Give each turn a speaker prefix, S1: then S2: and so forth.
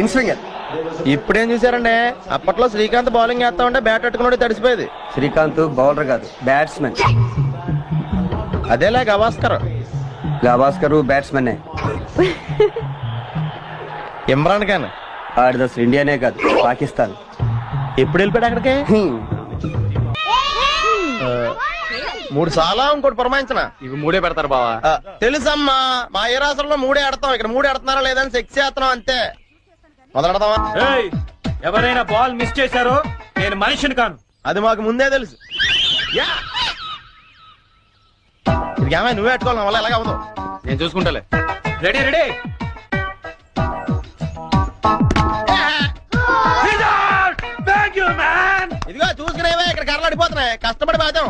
S1: In swinger.
S2: ఇప్పుడేం చూసారండి, అప్పట్లో శ్రీకాంత్ బౌలింగ్ వేస్తా ఉంటే బ్యాట్ పట్టుకుని తడిసిపోయేది.
S1: శ్రీకాంత్ బౌలర్ కాదు, బ్యాట్స్మెన్.
S2: అదేలా గవాస్కర్.
S1: గవాస్కర్ బ్యాట్స్మెన్.
S2: ఇమ్రాన్ ఖాన్
S1: ఆడిది అసలు ఇండియానే కాదు, పాకిస్తాన్.
S2: ఎప్పుడు వెళ్ళిపోయాడు అక్కడికి? 3 సాలా ఇంకోటి పురమాయించిన.
S3: ఇవి 3 పెడతారు బావా.
S2: తెలుసమ్మా, మా ఏ రాష్ట్రంలో 3 ఆడతాం, ఇక్కడ 3 ఆడుతున్నారా లేదని చెక్ చేస్తున్నాం అంతే. మొదలెడతావా?
S3: ఎవరైనా బాల్ మిస్ చేశారో నేను మనిషిని కాను.
S2: అది మాకు ముందే తెలుసు. ఇది ఏమైనా నువ్వే పెట్టుకోవాలి, నా వల్ల ఎలాగ అవ్వదు.
S3: నేను చూసుకుంటాలే. Ready ready.
S2: ఇదిగో చూసుకునేవే, ఇక్కడ కర్రలు అడిపోతున్నాయి, కష్టపడి బాధ్యం.